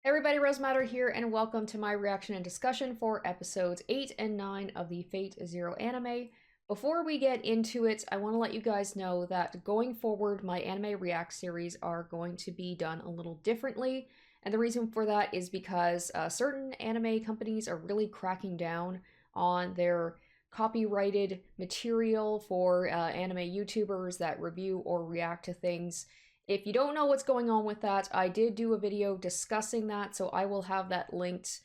Everybody, Rose Matter here, and welcome to my reaction and discussion for episodes 8 and 9 of the Fate Zero anime. Before we get into it, I want to let you guys know that going forward, my anime react series are going to be done a little differently. And the reason for that is because certain anime companies are really cracking down on their copyrighted material for anime YouTubers that review or react to things. If you don't know what's going on with that, I did do a video discussing that, so I will have that linked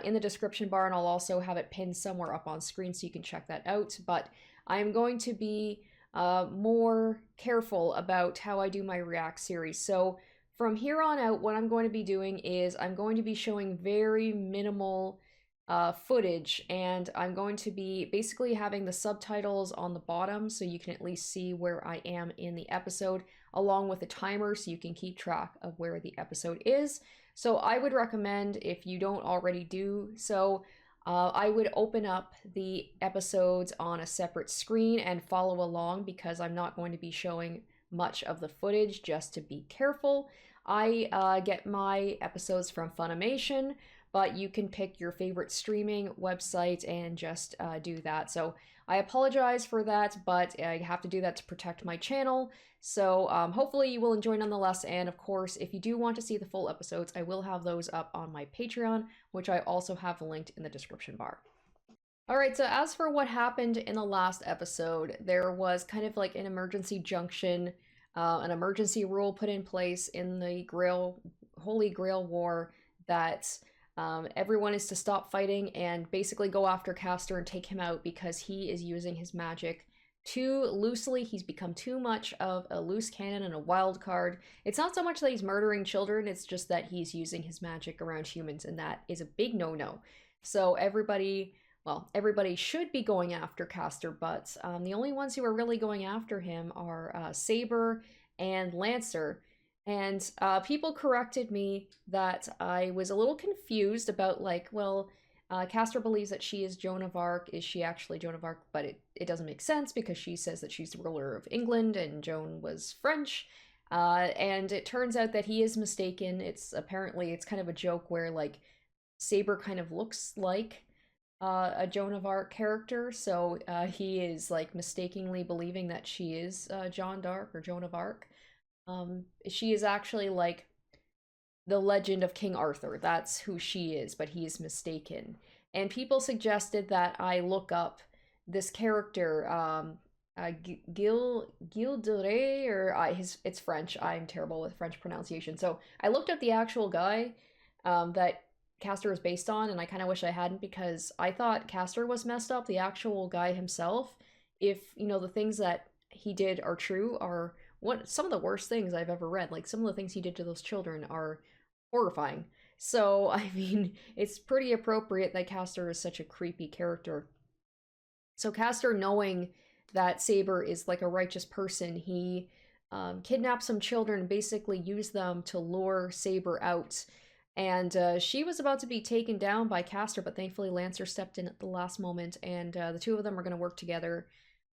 in the description bar, and I'll also have it pinned somewhere up on screen so you can check that out. But I'm going to be more careful about how I do my React series. So from here on out, what I'm going to be doing is I'm going to be showing very minimal footage, and I'm going to be basically having the subtitles on the bottom so you can at least see where I am in the episode, along with a timer so you can keep track of where the episode is. So I would recommend, if you don't already do so, I would open up the episodes on a separate screen and follow along, because I'm not going to be showing much of the footage, just to be careful. I get my episodes from Funimation, but you can pick your favorite streaming website and just do that. So I apologize for that, but I have to do that to protect my channel. So hopefully you will enjoy nonetheless. And of course, if you do want to see the full episodes, I will have those up on my Patreon, which I also have linked in the description bar. Alright, so as for what happened in the last episode, there was kind of like an emergency junction, an emergency rule put in place in the Holy Grail War that everyone is to stop fighting and basically go after Castor and take him out, because he is using his magic too loosely. He's become too much of a loose cannon and a wild card. It's not so much that he's murdering children, it's just that he's using his magic around humans, and that is a big no-no. So everybody should be going after Castor, but the only ones who are really going after him are Saber and Lancer. And people corrected me that I was a little confused about, like, well, Castor believes that she is Joan of Arc. Is she actually Joan of Arc? But it doesn't make sense, because she says that she's the ruler of England and Joan was French. And it turns out that he is mistaken. It's kind of a joke where, like, Saber kind of looks like a Joan of Arc character, so he is, like, mistakenly believing that she is Jeanne d'Arc or Joan of Arc. She is actually like the legend of King Arthur. That's who she is, but he is mistaken. And people suggested that I look up this character, Gil de Rey, or it's French. I'm terrible with French pronunciation. So I looked up the actual guy that Castor is based on, and I kind of wish I hadn't, because I thought Castor was messed up. The actual guy himself, if, you know, the things that he did are true, are some of the worst things I've ever read. Like, some of the things he did to those children are horrifying. So, I mean, it's pretty appropriate that Castor is such a creepy character. So Castor, knowing that Saber is like a righteous person, he kidnapped some children and basically used them to lure Saber out. And she was about to be taken down by Castor, but thankfully Lancer stepped in at the last moment, and the two of them are going to work together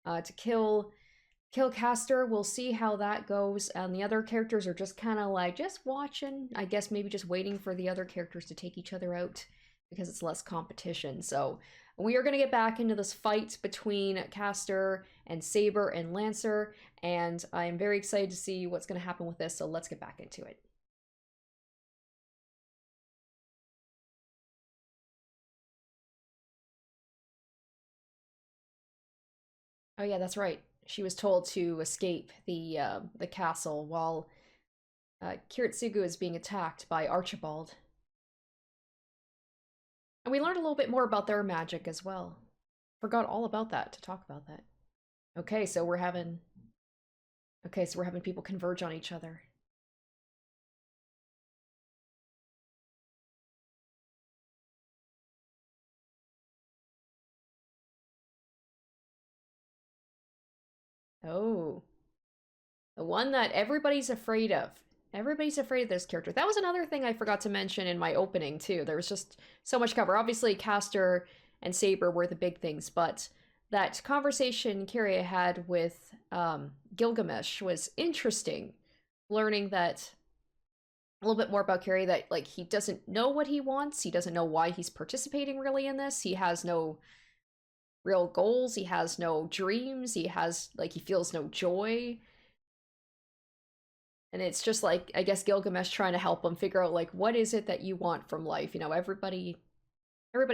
to kill Castor. We'll see how that goes, and the other characters are just kind of like just watching, I guess, maybe just waiting for the other characters to take each other out, because it's less competition. So we are going to get back into this fight between Castor and Saber and Lancer, and I'm very excited to see what's going to happen with this, so let's get back into it. Oh yeah, that's right. She was told to escape the castle while Kiritsugu is being attacked by Archibald. And we learned a little bit more about their magic as well. Forgot all about that to talk about that. Okay, so we're having people converge on each other. Oh. The one that everybody's afraid of. Everybody's afraid of this character. That was another thing I forgot to mention in my opening, too. There was just so much cover. Obviously, Castor and Saber were the big things, but that conversation Kirei had with Gilgamesh was interesting. Learning that a little bit more about Kirei, that like he doesn't know what he wants. He doesn't know why he's participating really in this. He has no real goals. He has no dreams. He has like he feels no joy. And it's just like I guess Gilgamesh trying to help him figure out like what is it that you want from life? You know, everybody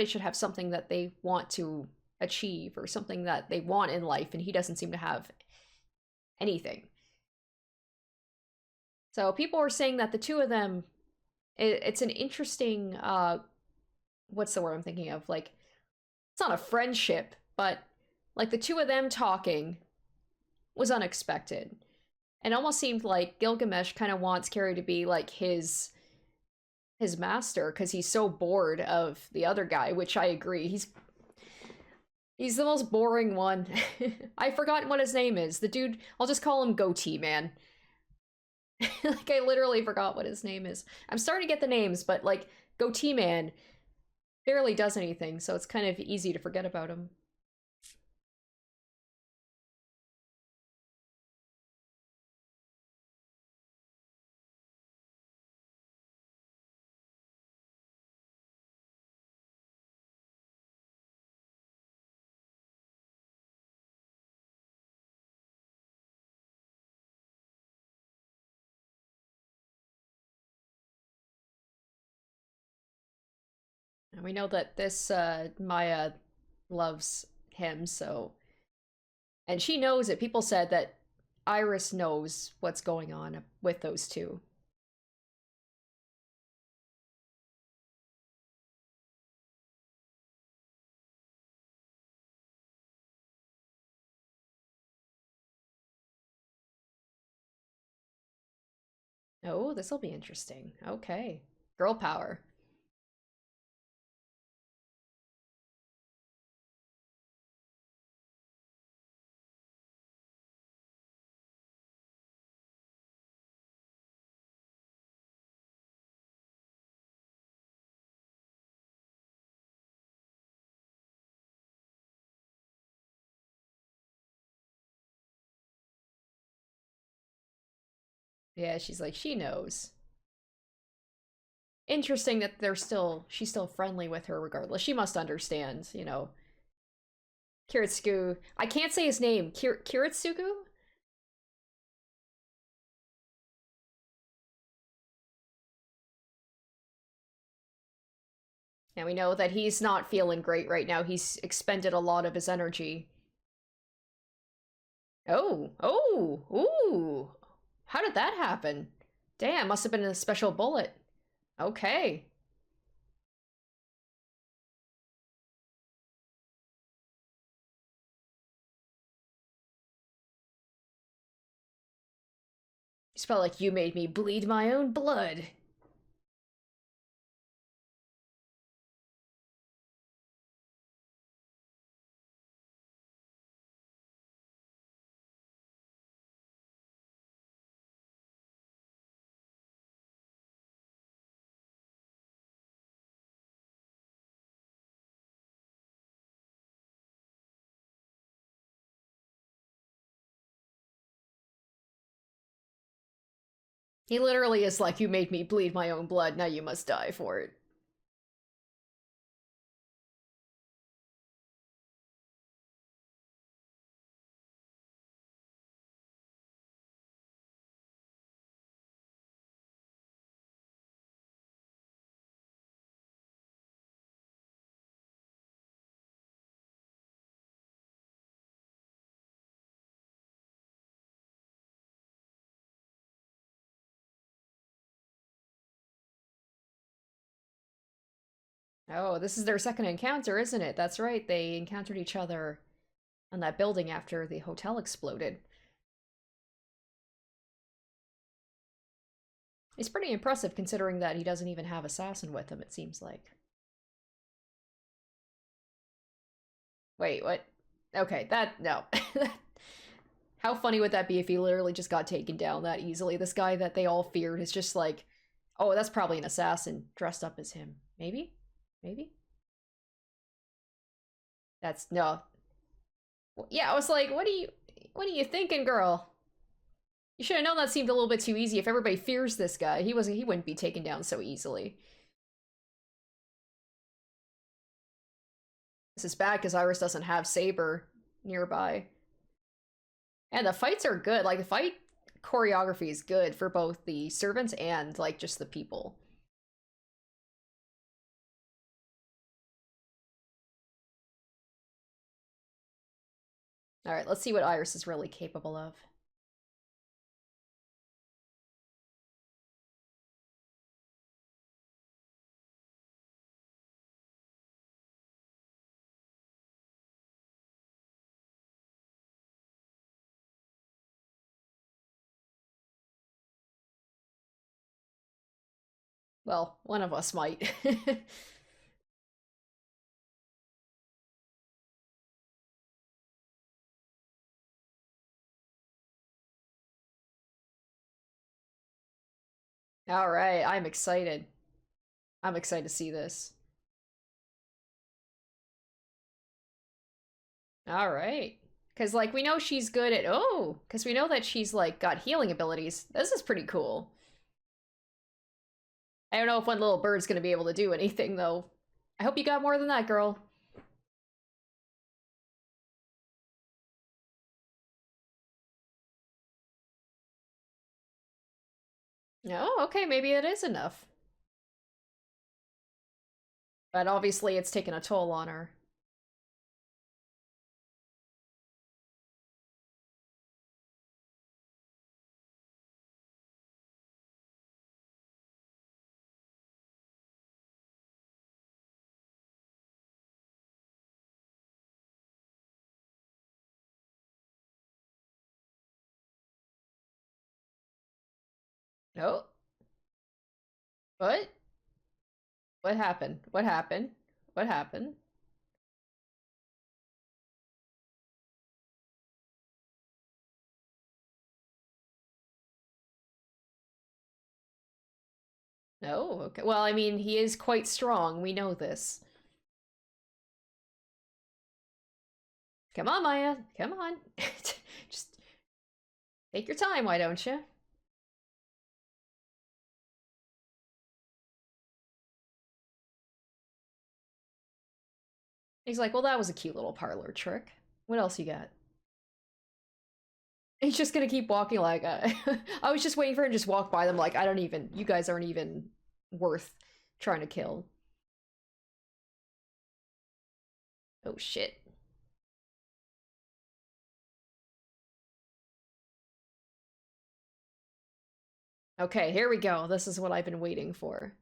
should have something that they want to achieve or something that they want in life, and he doesn't seem to have anything. So people are saying that the two of them, it's an interesting, what's the word I'm thinking of? Like, it's not a friendship, but like the two of them talking was unexpected. And almost seemed like Gilgamesh kind of wants Kirei to be like his master because he's so bored of the other guy, which I agree. He's the most boring one. I've forgotten what his name is. The dude, I'll just call him Goatee Man. Like I literally forgot what his name is. I'm starting to get the names, but like Goatee Man barely does anything, so it's kind of easy to forget about him. And we know that this Maya loves him, so and she knows it. People said that Iris knows what's going on with those two. Oh, this will be interesting. Okay. Girl power. Yeah, she's like, she knows. Interesting that she's still friendly with her regardless. She must understand, you know. Kiritsugu. I can't say his name. Kiritsugu? And we know that he's not feeling great right now. He's expended a lot of his energy. Oh, oh, ooh. How did that happen? Damn, must have been a special bullet. Okay. He's probably like, you made me bleed my own blood. He literally is like, you made me bleed my own blood, now you must die for it. Oh, this is their second encounter, isn't it? That's right, they encountered each other on that building after the hotel exploded. It's pretty impressive considering that he doesn't even have Assassin with him, it seems like. Wait, what? Okay, that, no. How funny would that be if he literally just got taken down that easily? This guy that they all feared is just like, oh, that's probably an assassin dressed up as him. Maybe? Maybe? That's, no. Yeah, I was like, what are you thinking, girl? You should have known that seemed a little bit too easy. If everybody fears this guy, he wouldn't be taken down so easily. This is bad because Iris doesn't have Saber nearby. And the fights are good. Like, the fight choreography is good for both the servants and, like, just the people. Alright, let's see what Iris is really capable of. Well, one of us might. Alright, I'm excited. I'm excited to see this. Alright. Because, like, we know she's good at... Oh! Because we know that she's, like, got healing abilities. This is pretty cool. I don't know if one little bird's gonna be able to do anything, though. I hope you got more than that, girl. Oh, okay, maybe it is enough. But obviously it's taken a toll on her. Oh. What? What happened? What happened? What happened? No? Okay. Well, I mean, he is quite strong. We know this. Come on, Maya. Come on. Just take your time, why don't you? He's like, well, that was a cute little parlor trick. What else you got? He's just gonna keep walking like, I was just waiting for him to just walk by them like, I don't even, you guys aren't even worth trying to kill. Oh shit. Okay, here we go. This is what I've been waiting for.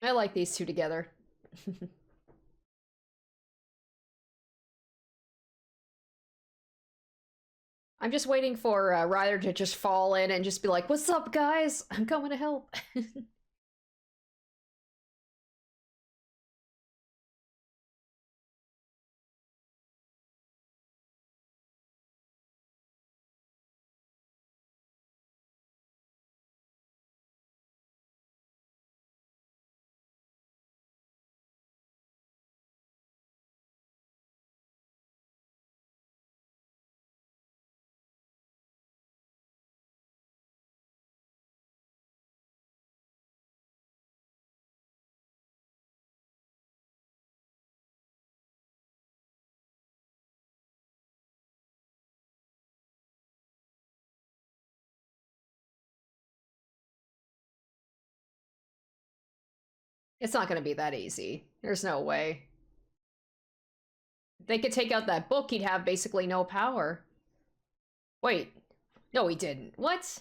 I like these two together. I'm just waiting for Ryder to just fall in and just be like, what's up, guys? I'm coming to help. It's not gonna be that easy. There's no way. If they could take out that book, he'd have basically no power. Wait. No, he didn't. What?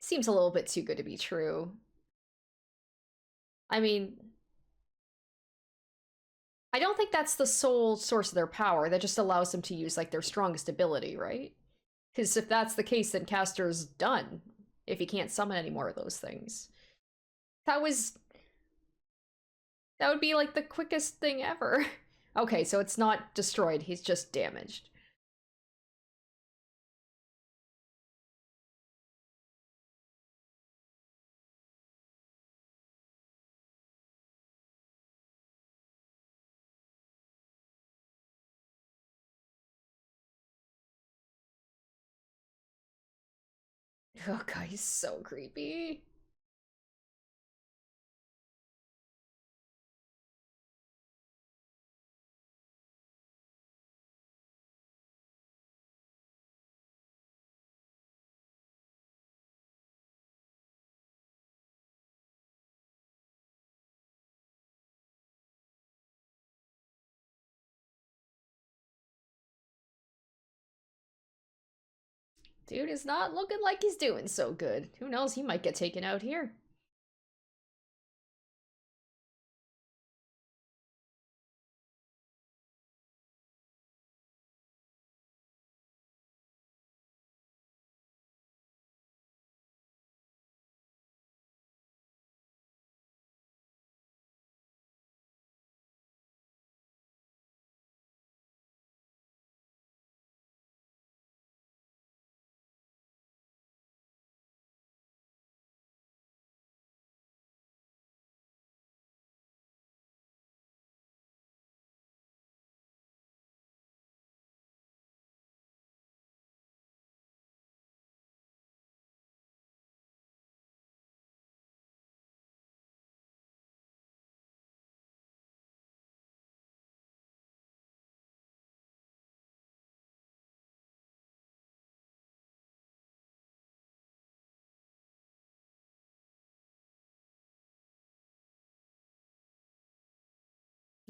Seems a little bit too good to be true. I mean, I don't think that's the sole source of their power. That just allows them to use, like, their strongest ability, right? Because if that's the case, then Castor's done. If he can't summon any more of those things. That was... That would be, like, the quickest thing ever. Okay, so it's not destroyed. He's just damaged. Oh god, he's so creepy. Dude is not looking like he's doing so good. Who knows, he might get taken out here.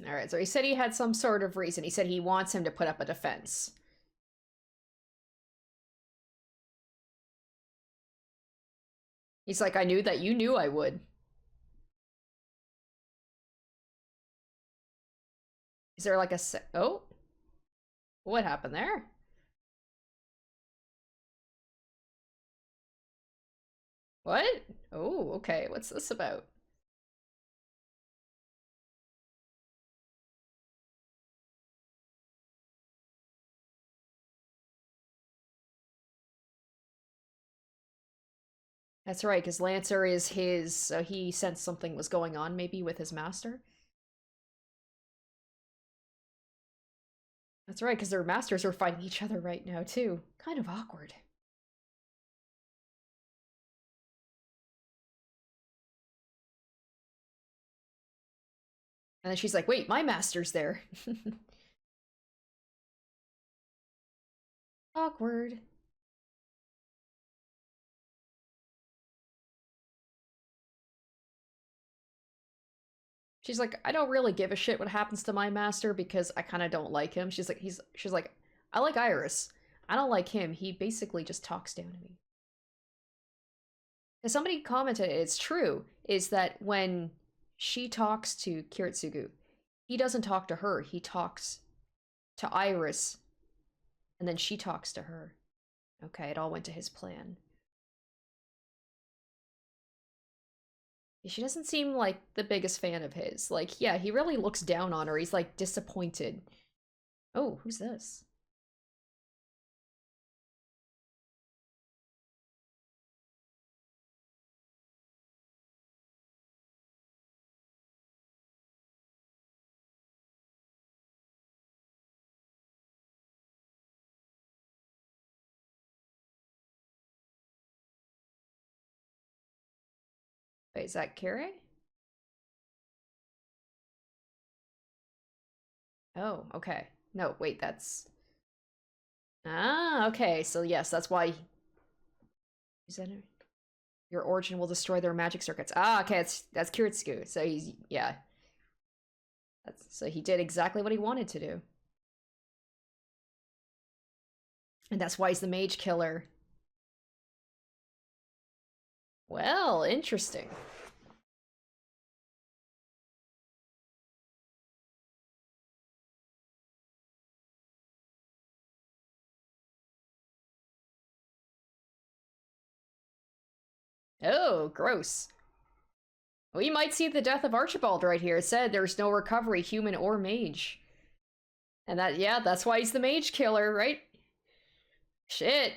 Alright, so he said he had some sort of reason. He said he wants him to put up a defense. He's like, I knew that you knew I would. Is there like a oh? What happened there? What? Oh, okay. What's this about? That's right, because Lancer is his, so he sensed something was going on maybe with his master. That's right, because their masters are fighting each other right now, too. Kind of awkward. And then she's like, wait, my master's there. Awkward. She's like, I don't really give a shit what happens to my master because I kind of don't like him. She's like, I like Iris. I don't like him. He basically just talks down to me. And somebody commented, it's true, is that when she talks to Kiritsugu, he doesn't talk to her. He talks to Iris, and then she talks to her. Okay, it all went to his plan. She doesn't seem like the biggest fan of his. Like, yeah, he really looks down on her. He's like disappointed. Oh, who's this? Wait, is that Kirei? Oh, okay. No, wait, that's... Ah, okay. So yes, that's why... Is that it? Your origin will destroy their magic circuits. Ah, okay, that's Kiritsugu. So he's... Yeah. So he did exactly what he wanted to do. And that's why he's the mage killer. Well, interesting. Oh, gross. We might see the death of Archibald right here. It said there's no recovery, human or mage. And that, yeah, that's why he's the mage killer, right? Shit.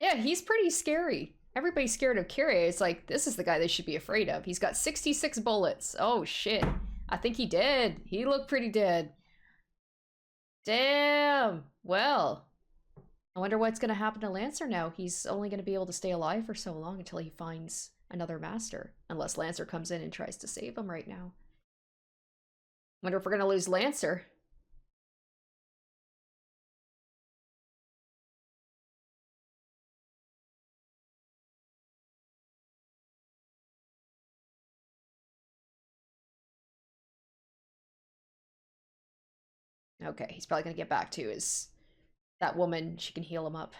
Yeah, he's pretty scary. Everybody's scared of Kirei. It's like, this is the guy they should be afraid of. He's got 66 bullets. Oh, shit. I think he did. He looked pretty dead. Damn. Well, I wonder what's going to happen to Lancer now. He's only going to be able to stay alive for so long until he finds another master. Unless Lancer comes in and tries to save him right now. Wonder if we're going to lose Lancer. Okay, he's probably going to get back to his... that woman. She can heal him up.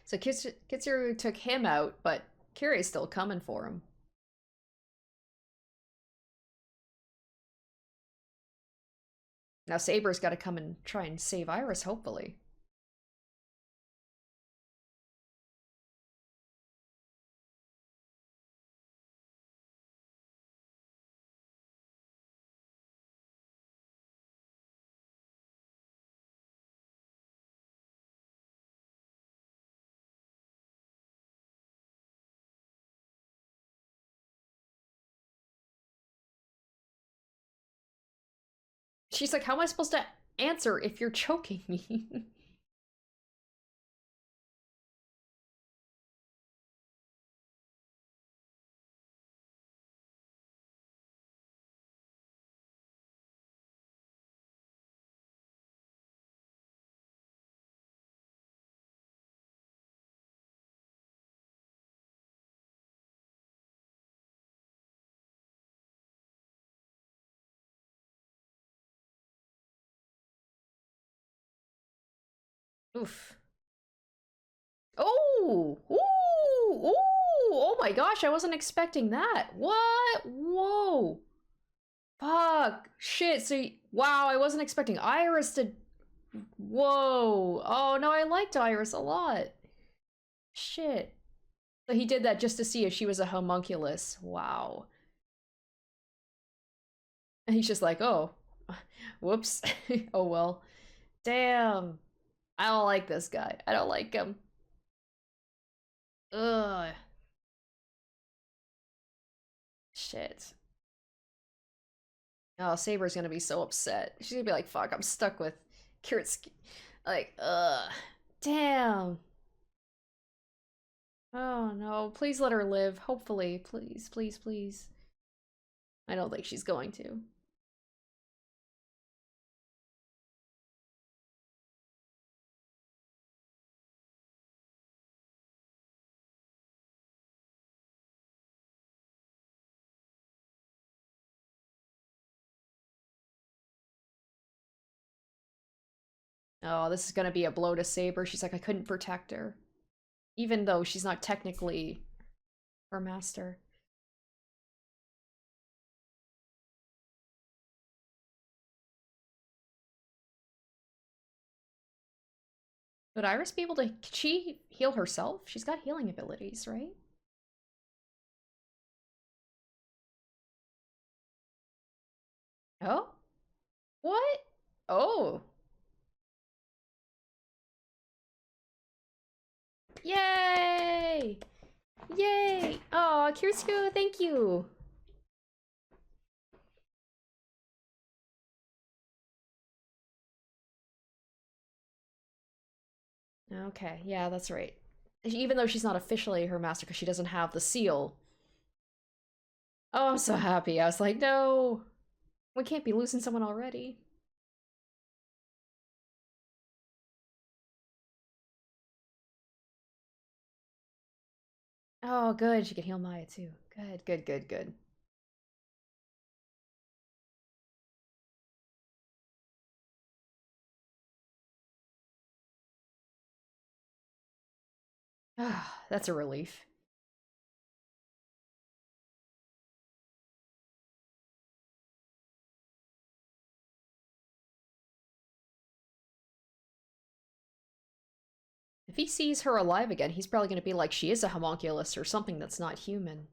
So Kitsuru took him out, but Kirei's still coming for him. Now Saber's got to come and try and save Iris, hopefully. She's like, how am I supposed to answer if you're choking me? Oof. Oh! Ooh! Ooh! Oh my gosh, I wasn't expecting that. What? Whoa! Fuck. Shit, so... Wow, I wasn't expecting Iris to... Whoa. Oh no, I liked Iris a lot. Shit. So he did that just to see if she was a homunculus. Wow. And he's just like, oh, whoops. Oh well. Damn. I don't like this guy. I don't like him. Ugh. Shit. Oh, Saber's gonna be so upset. She's gonna be like, fuck, I'm stuck with Kiritsugu. Like, ugh. Damn. Oh no. Please let her live. Hopefully. Please, please, please. I don't think she's going to. Oh, this is gonna be a blow to Saber. She's like, I couldn't protect her. Even though she's not technically her master. Would Iris be able to... Could she heal herself? She's got healing abilities, right? Oh? What? Oh. Yay! Yay! Oh, Kiritsugu, thank you! Okay, yeah, that's right. Even though she's not officially her master because she doesn't have the seal. Oh, I'm so happy. I was like, no! We can't be losing someone already. Oh, good. She can heal Maya too. Good, good, good, good. That's a relief. If he sees her alive again, he's probably going to be like, she is a homunculus or something that's not human.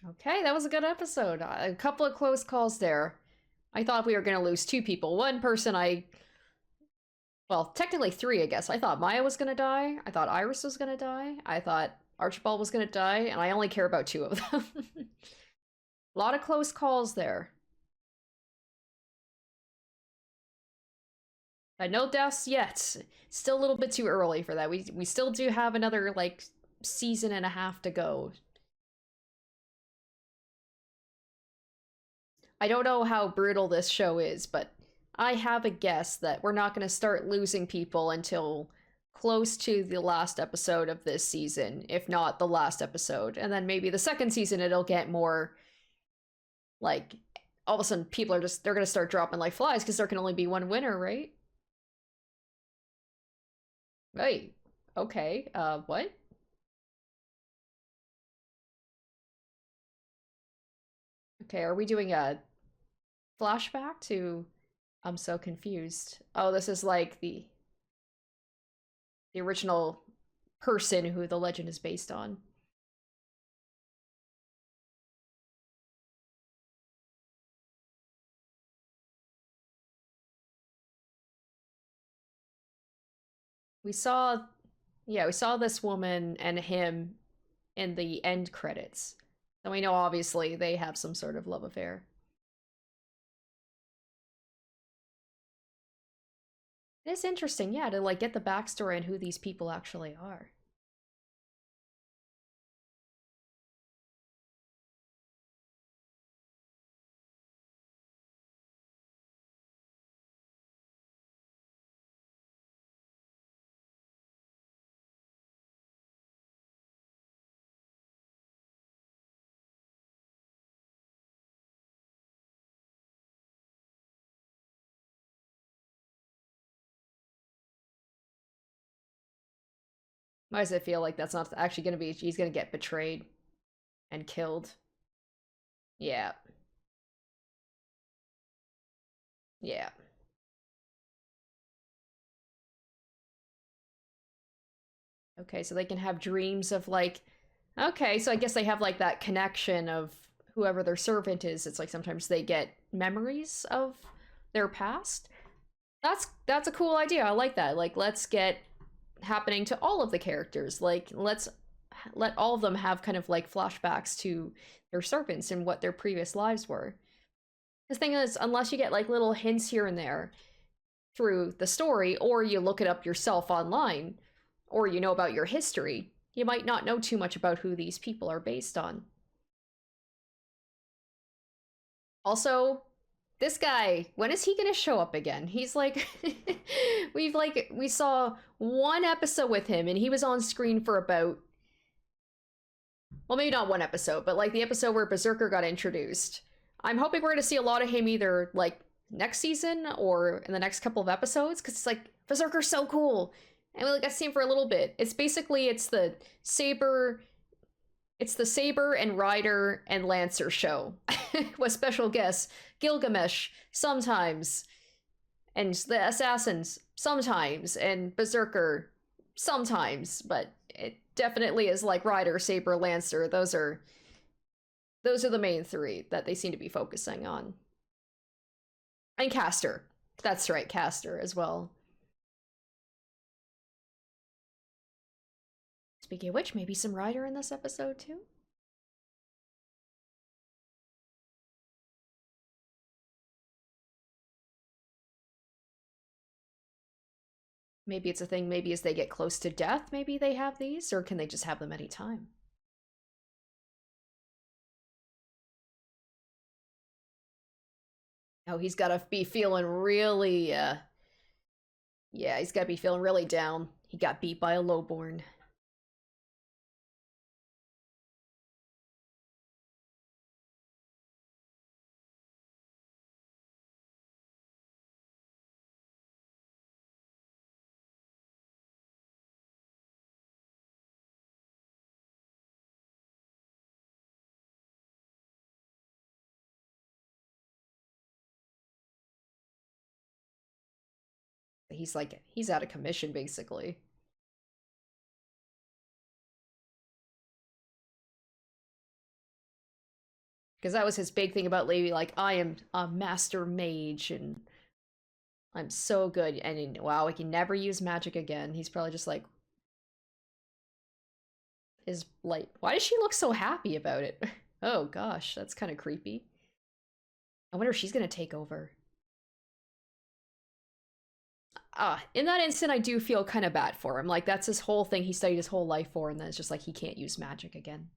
Okay, that was a good episode. A couple of close calls there. I thought we were going to lose two people. One person well, technically three, I guess. I thought Maya was going to die. I thought Iris was going to die. I thought Archibald was going to die, and I only care about two of them. A lot of close calls there. No deaths yet. Still a little bit too early for that. We still do have another, like, season and a half to go. I don't know how brutal this show is, but I have a guess that we're not going to start losing people until close to the last episode of this season, if not the last episode. And then maybe the second season it'll get more like all of a sudden people are they're going to start dropping like flies because there can only be one winner, right? Right. Okay. What? Okay, are we doing a flashback to I'm so confused. Oh, this is like the original person who the legend is based on. We saw Yeah, we saw this woman and him in the end credits. So we know obviously they have some sort of love affair. It is interesting, yeah, to like get the backstory and who these people actually are. Why does it feel like that's not actually gonna be he's gonna get betrayed and killed? Yeah. Yeah. Okay, so they can have dreams of like okay, so I guess they have like that connection of whoever their servant is. It's like sometimes they get memories of their past. That's a cool idea. I like that. Like let's get happening to all of the characters. Like let's let all of them have kind of like flashbacks to their servants and what their previous lives were. The thing is, unless you get like little hints here and there through the story, or you look it up yourself online, or you know about your history, you might not know too much about who these people are based on. Also, this guy, when is he gonna show up again? He's like, we saw one episode with him and he was on screen for about, well, maybe not one episode, but like the episode where Berserker got introduced. I'm hoping we're gonna see a lot of him either like next season or in the next couple of episodes because it's like Berserker's so cool. And we like got to see him for a little bit. It's the Saber and Rider and Lancer show with special guests Gilgamesh sometimes, and the Assassins sometimes, and Berserker sometimes, but it definitely is like Rider, Saber, Lancer. Those are the main three that they seem to be focusing on. And Caster. That's right, Caster as well. Speaking of which, maybe some Rider in this episode too? Maybe it's a thing, maybe as they get close to death, maybe they have these, or can they just have them anytime? Oh, he's gotta be feeling really, yeah, he's gotta be feeling really down. He got beat by a lowborn. He's like, he's out of commission, basically. Because that was his big thing about Lady, like, I am a master mage, and I'm so good, and wow, I can never use magic again. He's probably just like, is like, why does she look so happy about it? Oh gosh, that's kind of creepy. I wonder if she's gonna take over. In that instant, I do feel kind of bad for him. Like, that's his whole thing he studied his whole life for, and then it's just like he can't use magic again.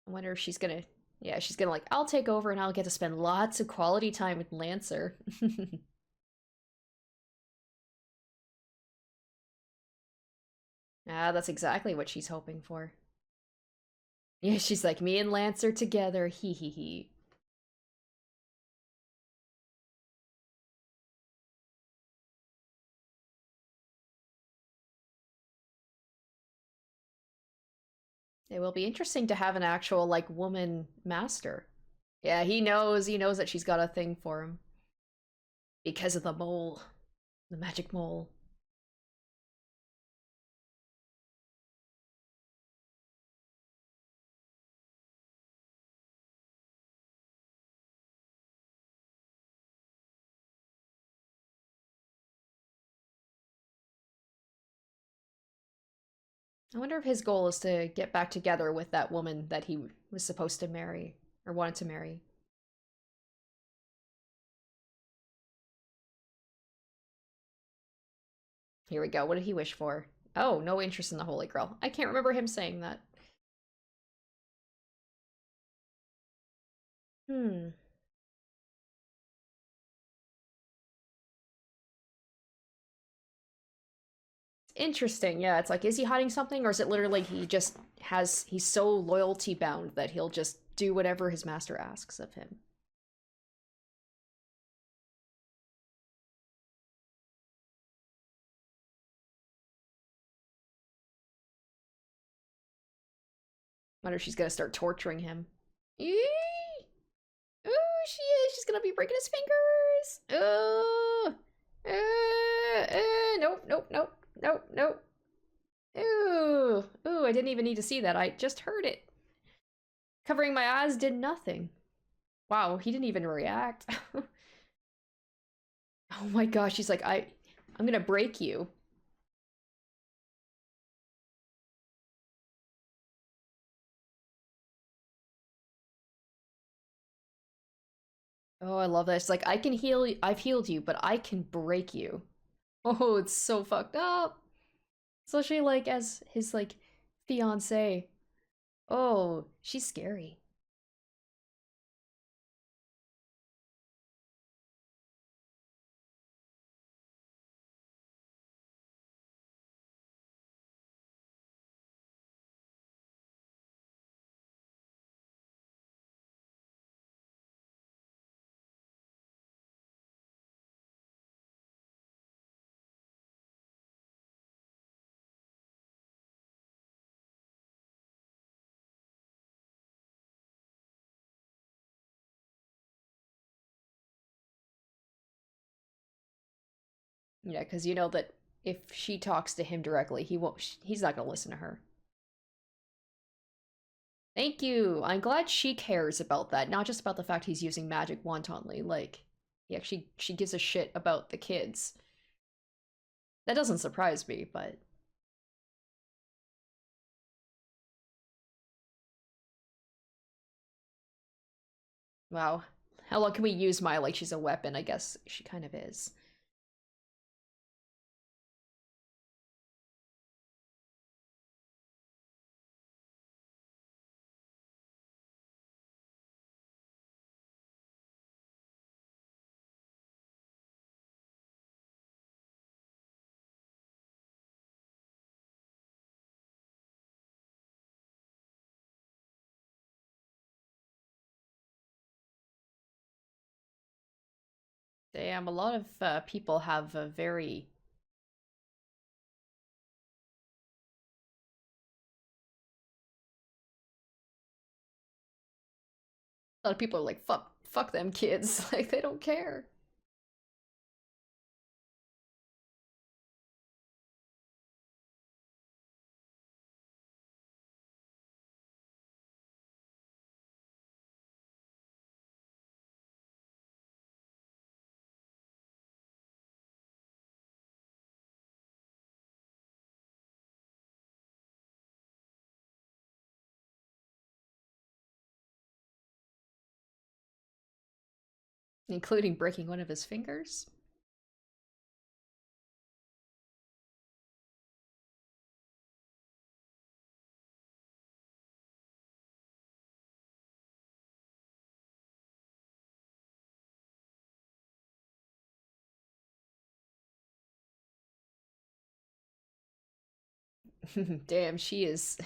I wonder if she's gonna, yeah, she's gonna like, I'll take over and I'll get to spend lots of quality time with Lancer. Ah, that's exactly what she's hoping for. Yeah, she's like, me and Lancer together, hee hee hee. It will be interesting to have an actual, like, woman master. Yeah, he knows that she's got a thing for him. Because of the mole. The magic mole. I wonder if his goal is to get back together with that woman that he was supposed to marry, or wanted to marry. Here we go. What did he wish for? Oh, no interest in the Holy Grail. I can't remember him saying that. Hmm. Interesting. Yeah, it's like, is he hiding something, or is it literally he just has, he's so loyalty bound that he'll just do whatever his master asks of him? Wonder if she's gonna start torturing him. Eee! Ooh, she is. She's gonna be breaking his fingers. Oh, nope, nope, nope, nope, nope. Ooh, ooh, I didn't even need to see that. I just heard it. Covering my eyes did nothing. Wow, he didn't even react. Oh my gosh, he's like, I'm gonna break you. Oh, I love that. It's like, I can heal you. I've healed you, but I can break you. Oh, it's so fucked up. Especially like as his like fiance. Oh, she's scary. Yeah, because you know that if she talks to him directly, he won't. He's not gonna listen to her. Thank you. I'm glad she cares about that, not just about the fact he's using magic wantonly. Like, yeah, she gives a shit about the kids. That doesn't surprise me, but wow. How long can we use Maya like she's a weapon? I guess she kind of is. Damn, a lot of people have a very... A lot of people are like, fuck them kids. Like, they don't care. Including breaking one of his fingers. Damn, she is...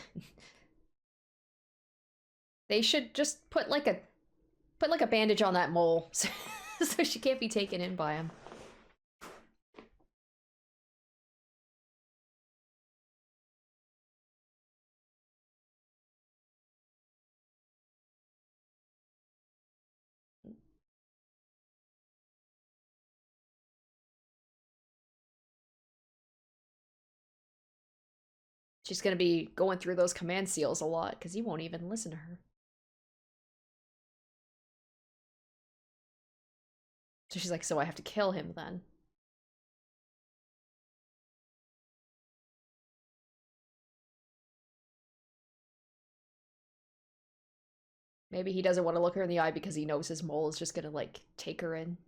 They should just put like a bandage on that mole so, so she can't be taken in by him. She's gonna be going through those command seals a lot because he won't even listen to her. So she's like, so I have to kill him then. Maybe he doesn't want to look her in the eye because he knows his mole is just gonna, like, take her in.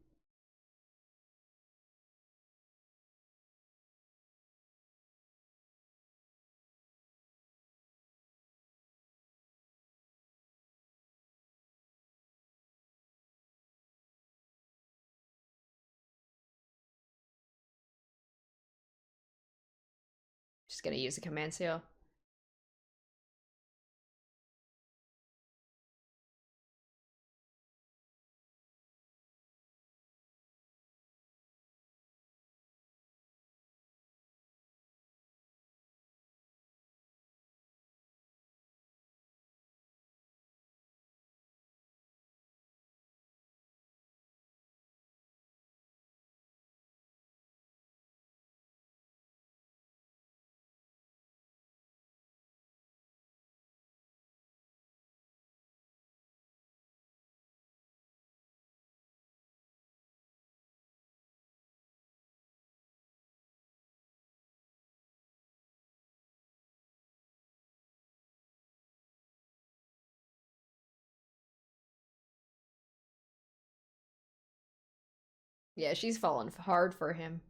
She's gonna use a command seal. Yeah, she's fallen hard for him.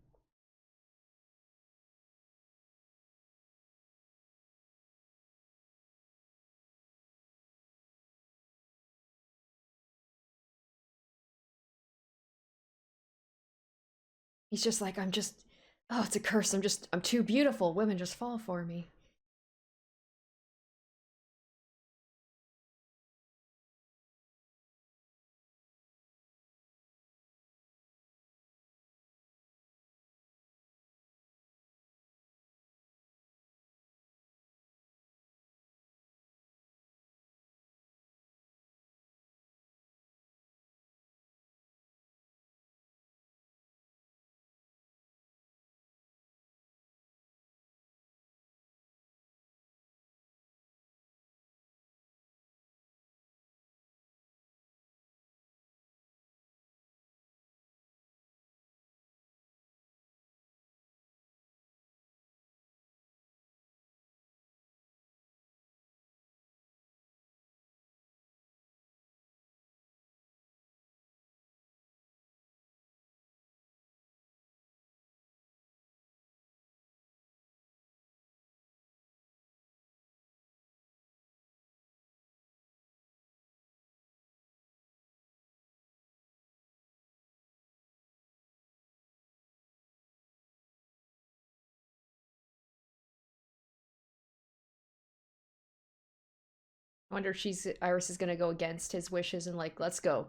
He's just like, oh, it's a curse. I'm too beautiful. Women just fall for me. I wonder if Iris is gonna go against his wishes and like, let's go.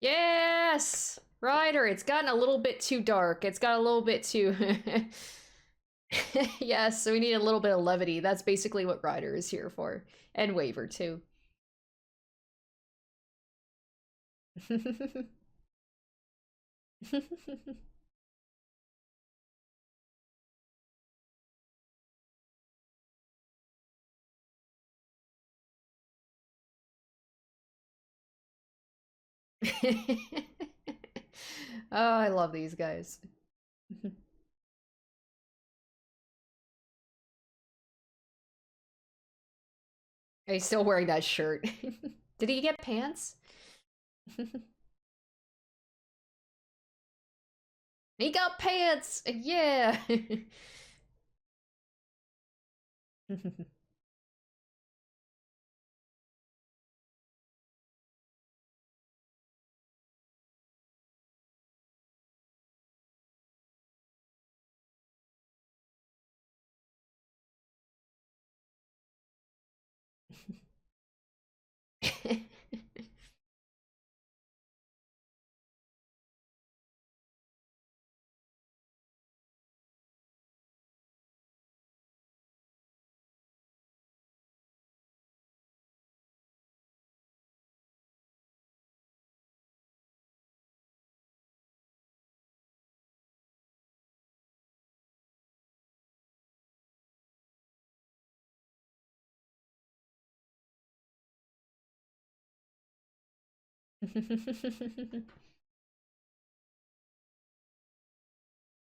Yes! Ryder, it's gotten a little bit too dark. It's got a little bit too... Yes, so we need a little bit of levity. That's basically what Ryder is here for. And Waver, too. Oh, I love these guys. He's still wearing that shirt. Did he get pants? He got pants! Yeah!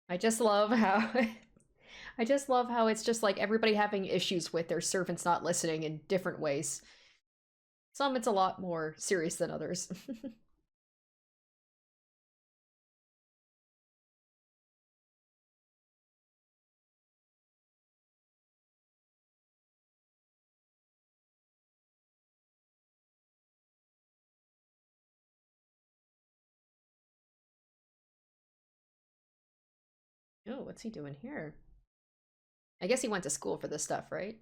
I just love how I just love how it's just like everybody having issues with their servants not listening in different ways. Some it's a lot more serious than others. Oh, what's he doing here? I guess he went to school for this stuff, right?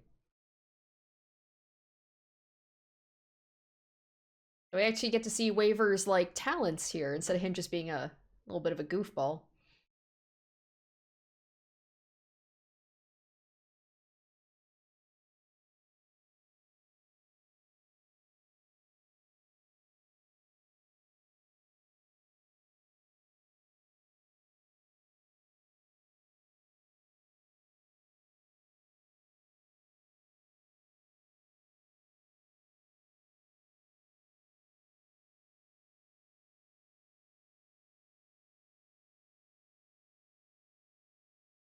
So we actually get to see Waver's like talents here instead of him just being a little bit of a goofball.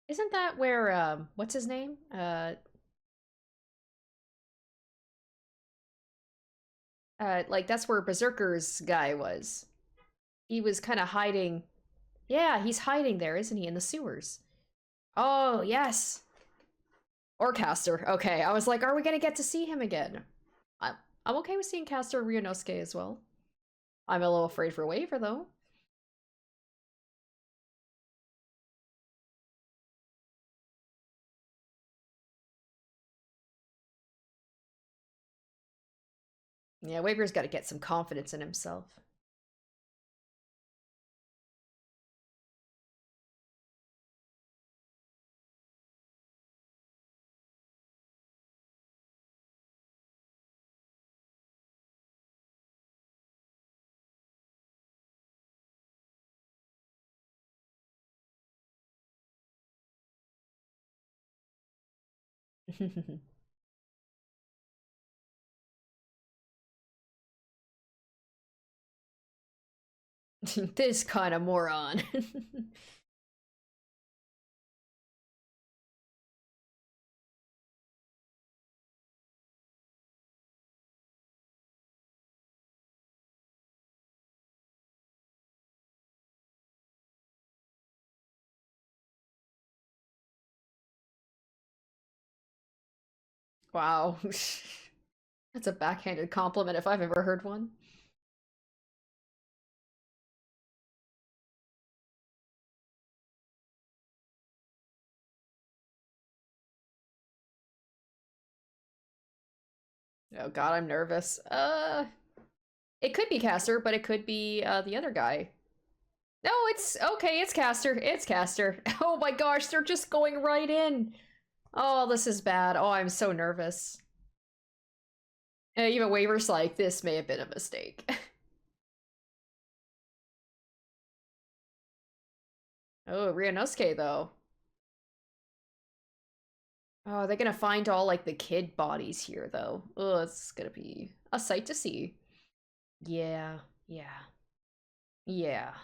Isn't that where what's his name? Like that's where Berserker's guy was. He was kind of hiding. Yeah, he's hiding there, isn't he, in the sewers? Oh, yes. Or Caster. Okay, I was like, are we gonna get to see him again? I'm, I'm okay with seeing Caster Ryunosuke as well. I'm a little afraid for Waver, though. Yeah, Waver's got to get some confidence in himself. This kind of moron. Wow. That's a backhanded compliment if I've ever heard one. Oh god, I'm nervous. It could be Caster, but it could be the other guy. No, it's okay. It's Caster. It's Caster. Oh my gosh, they're just going right in. Oh, this is bad. Oh, I'm so nervous. Even Waver's like, this may have been a mistake. Oh, Ryunosuke though. Oh, they're gonna find all like the kid bodies here though. Oh, it's gonna be a sight to see. Yeah, yeah, yeah.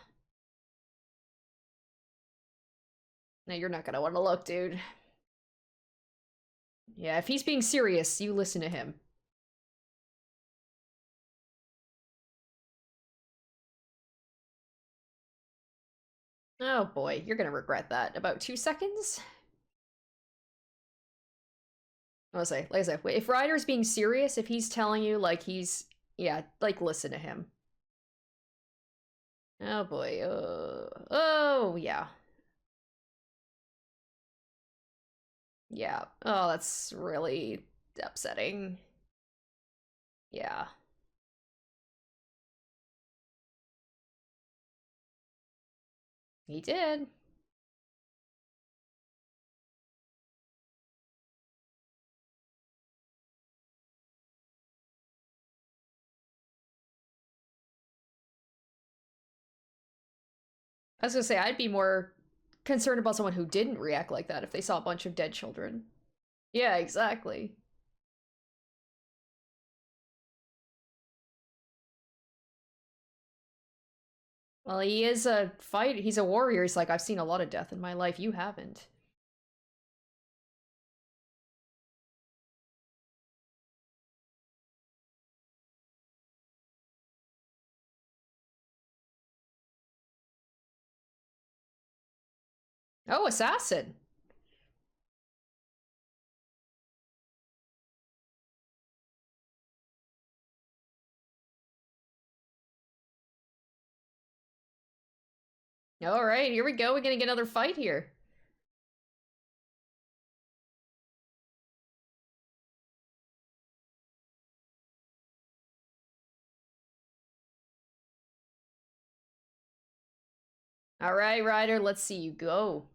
Now you're not gonna want to look, dude. Yeah, if he's being serious, you listen to him. Oh boy, you're gonna regret that. About 2 seconds? I'll say, like I said, if Ryder's being serious, if he's telling you like he's, yeah, like listen to him. Oh boy, oh yeah. Yeah. Oh, that's really upsetting. Yeah. He did. I was gonna say, I'd be more concerned about someone who didn't react like that if they saw a bunch of dead children. Yeah, exactly. Well, he is a fight. He's a warrior. He's like, I've seen a lot of death in my life. You haven't. Oh, assassin. All right, here we go. We're gonna get another fight here. All right, Ryder, let's see you go.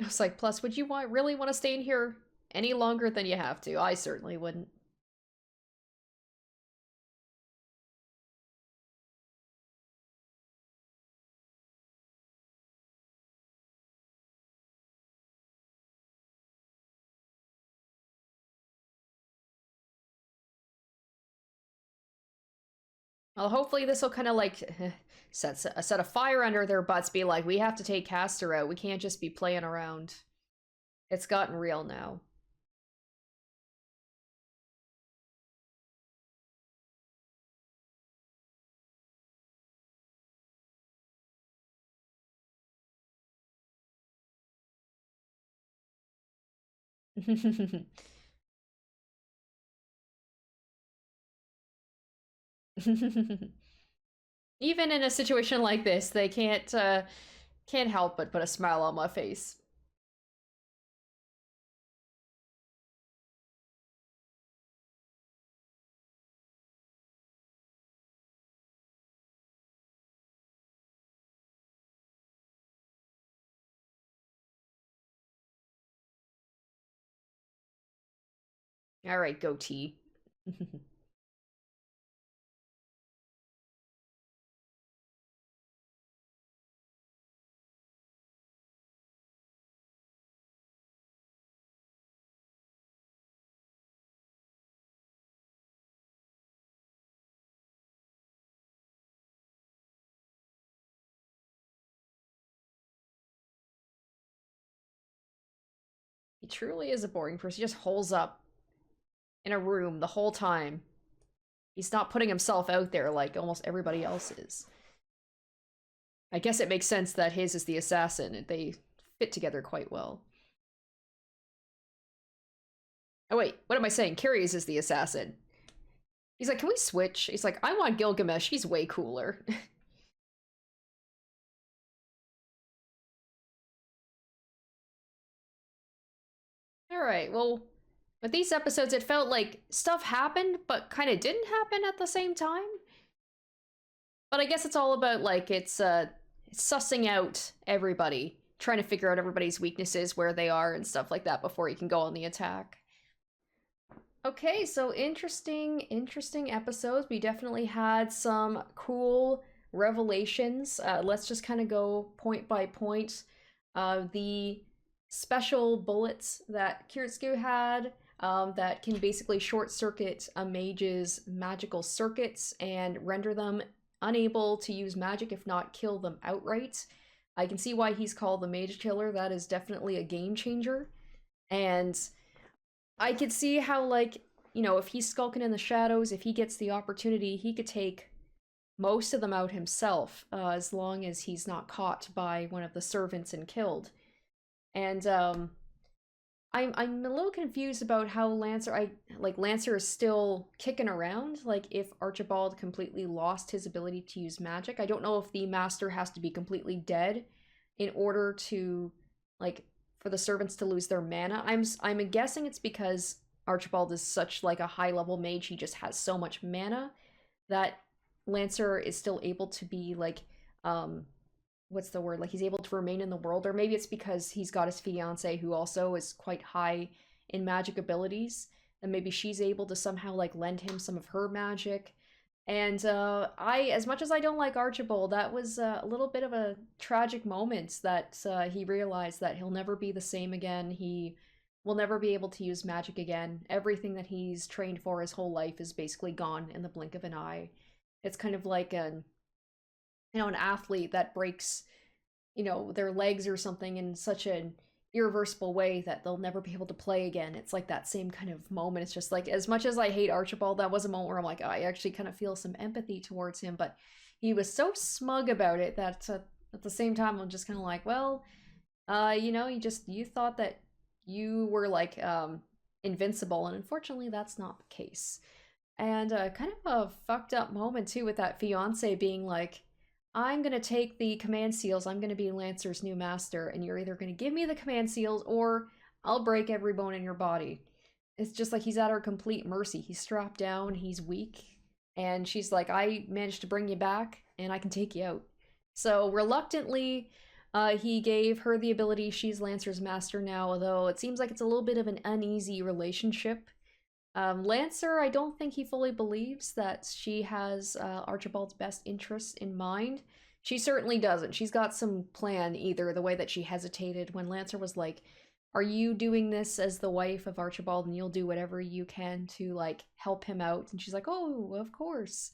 I was like, plus, would you really want to stay in here any longer than you have to? I certainly wouldn't. Well, hopefully this will kind of like set a fire under their butts. Be like, we have to take Castor out. We can't just be playing around. It's gotten real now. Even in a situation like this, they can't help but put a smile on my face. All right, goatee. truly is a boring person. He just holes up in a room the whole time. He's not putting himself out there like almost everybody else is. I guess it makes sense that his is the assassin, and they fit together quite well. Oh wait, what am I saying? Kirei is the assassin. He's like, can we switch? He's like, I want Gilgamesh, he's way cooler. Alright, well, with these episodes, it felt like stuff happened, but kind of didn't happen at the same time. But I guess it's all about, like, it's sussing out everybody, trying to figure out everybody's weaknesses, where they are, and stuff like that before you can go on the attack. Okay, so interesting episodes. We definitely had some cool revelations. Let's just kind of go point by point. The special bullets that Kiritsugu had that can basically short circuit a mage's magical circuits and render them unable to use magic, if not kill them outright. I can see why he's called the mage killer. That is definitely a game changer. And I could see how, like, you know, if he's skulking in the shadows, if he gets the opportunity, he could take most of them out himself, as long as he's not caught by one of the servants and killed. And I'm a little confused about how Lancer Lancer is still kicking around. Like, if Archibald completely lost his ability to use magic, I don't know if the master has to be completely dead in order to, like, for the servants to lose their mana. I'm guessing it's because Archibald is such, like, a high level mage, he just has so much mana that Lancer is still able to be, like, what's the word? Like, he's able to remain in the world. Or maybe it's because he's got his fiance who also is quite high in magic abilities, and maybe she's able to somehow, like, lend him some of her magic. And as much as I don't like Archibald, that was a little bit of a tragic moment that he realized that he'll never be the same again. He will never be able to use magic again. Everything that he's trained for his whole life is basically gone in the blink of an eye. It's kind of like an athlete that breaks, their legs or something in such an irreversible way that they'll never be able to play again. It's like that same kind of moment. It's just like, as much as I hate Archibald, that was a moment where I'm like, oh, I actually kind of feel some empathy towards him, but he was so smug about it that at the same time, I'm just kind of like, well, you thought that you were, like, invincible, and unfortunately that's not the case. And kind of a fucked up moment too, with that fiance being like, I'm gonna take the command seals, I'm gonna be Lancer's new master, and you're either gonna give me the command seals or I'll break every bone in your body. It's just like he's at her complete mercy. He's strapped down, he's weak, and she's like, I managed to bring you back and I can take you out. So reluctantly, he gave her the ability. She's Lancer's master now, although it seems like it's a little bit of an uneasy relationship. Lancer, I don't think he fully believes that she has Archibald's best interests in mind. She certainly doesn't. She's got some plan, either the way that she hesitated when Lancer was like, are you doing this as the wife of Archibald and you'll do whatever you can to, like, help him out? And she's like, oh, of course.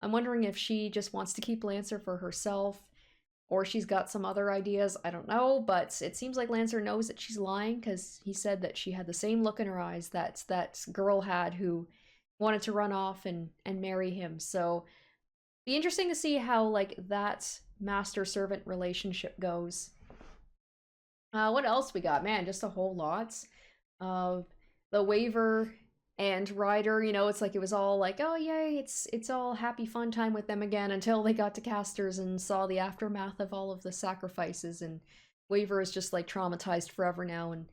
I'm wondering if she just wants to keep Lancer for herself, or she's got some other ideas. I don't know, but it seems like Lancer knows that she's lying, because he said that she had the same look in her eyes that that girl had who wanted to run off and marry him. So be interesting to see how, like, that master-servant relationship goes. What else we got? Man, just a whole lot. The Waver and Ryder, it's like it was all like, oh yay, it's all happy fun time with them again, until they got to Casters and saw the aftermath of all of the sacrifices, and Waver is just, like, traumatized forever now, and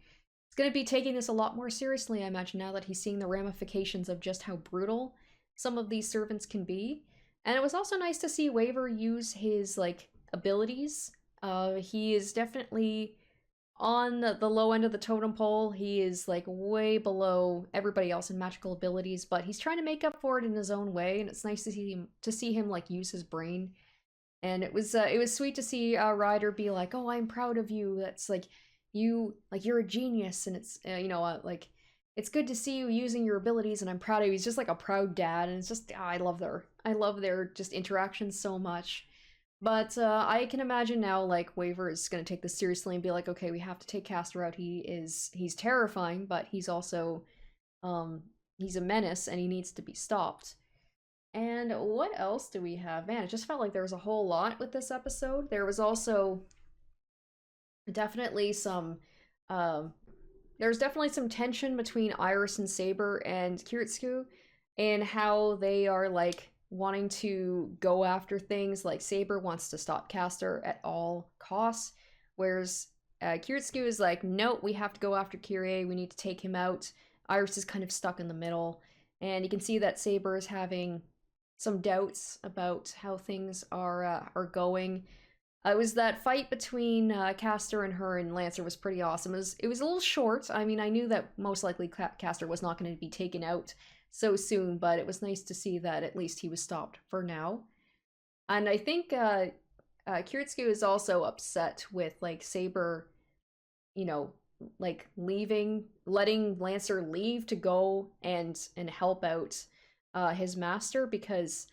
it's going to be taking this a lot more seriously, I imagine, now that he's seeing the ramifications of just how brutal some of these servants can be. And it was also nice to see Waver use his, like, abilities. He is definitely on the low end of the totem pole. He is, like, way below everybody else in magical abilities, but he's trying to make up for it in his own way, and it's nice to see him like, use his brain. And it was sweet to see Ryder be like, oh, I'm proud of you. That's like, you're a genius, and it's, like, it's good to see you using your abilities, and I'm proud of you. He's just like a proud dad, and it's just, I love their just interactions so much. But I can imagine now, like, Waver is going to take this seriously and be like, okay, we have to take Castor out. He's terrifying, but he's also, he's a menace and he needs to be stopped. And what else do we have? Man, it just felt like there was a whole lot with this episode. There was also definitely some, um, there's definitely some tension between Iris and Saber and Kiritsugu and how they are like wanting to go after things. Like Saber wants to stop Castor at all costs, whereas Kiritsugu is like, no, we have to go after Kirei. We need to take him out. Iris is kind of stuck in the middle, and you can see that Saber is having some doubts about how things are going. It was that fight between Castor and her and Lancer was pretty awesome. It was a little short. I mean, I knew that most likely Castor was not going to be taken out so soon, but it was nice to see that at least he was stopped for now. And I think Kiritsugu is also upset with like Saber, you know, like letting Lancer leave to go and help out his master, because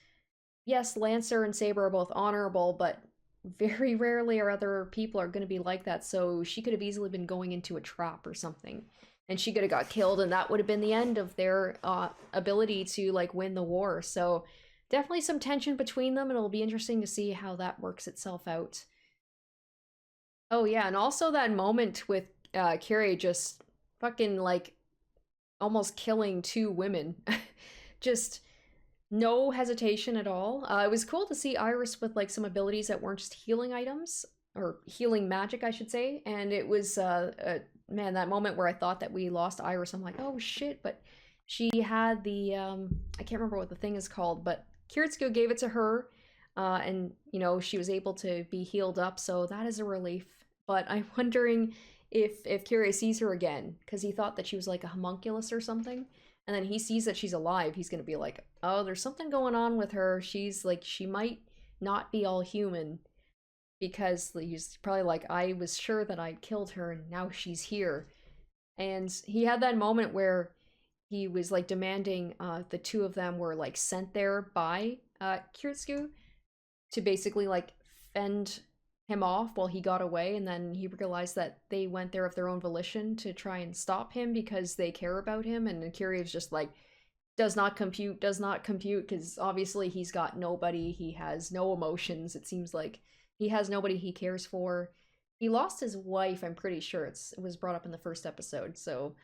yes, Lancer and Saber are both honorable, but very rarely are other people are going to be like that. So she could have easily been going into a trap or something, and she could have got killed, and that would have been the end of their ability to like win the war. So definitely some tension between them, and it'll be interesting to see how that works itself out. Oh yeah, and also that moment with Kirei just fucking like almost killing two women. Just no hesitation at all. It was cool to see Iris with like some abilities that weren't just healing items, or healing magic, I should say. And it was, man, that moment where I thought that we lost Iris, I'm like, oh shit. But she had the, I can't remember what the thing is called, but Kiritsugu gave it to her, and, you know, she was able to be healed up. So that is a relief. But I'm wondering if Kirei sees her again, because he thought that she was like a homunculus or something. And then he sees that she's alive, he's gonna be like, oh, there's something going on with her. She's like, she might not be all human, because he's probably like, I was sure that I killed her and now she's here. And he had that moment where he was like demanding the two of them were like sent there by Kiritsugu to basically like fend him off while he got away, and then he realized that they went there of their own volition to try and stop him because they care about him. And Kirei is just like, does not compute, because obviously he's got nobody, he has no emotions. It seems like he has nobody he cares for. He lost his wife, I'm pretty sure it was brought up in the first episode. So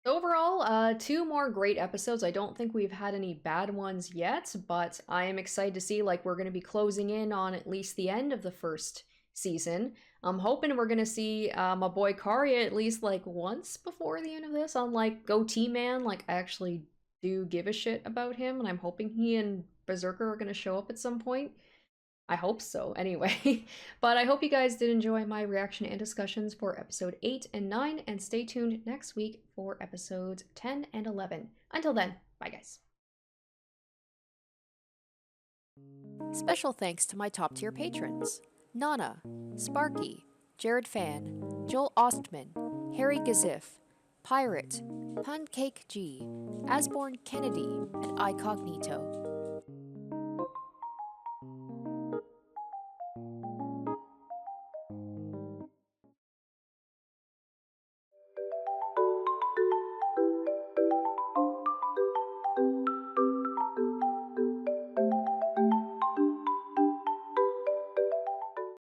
overall, two more great episodes. I don't think we've had any bad ones yet, but I am excited to see, like, we're going to be closing in on at least the end of the first season. I'm hoping we're going to see my boy Karya at least, like, once before the end of this. Unlike Goatee Man, like, I actually do give a shit about him, and I'm hoping he and Berserker are going to show up at some point. I hope so, anyway. But I hope you guys did enjoy my reaction and discussions for episode 8 and 9, and stay tuned next week for episodes 10 and 11. Until then, bye guys. Special thanks to my top tier patrons: Nana, Sparky, Jared Fan, Joel Ostman, Harry Gazif, Pirate, Pancake G, Asborn Kennedy, and iCognito.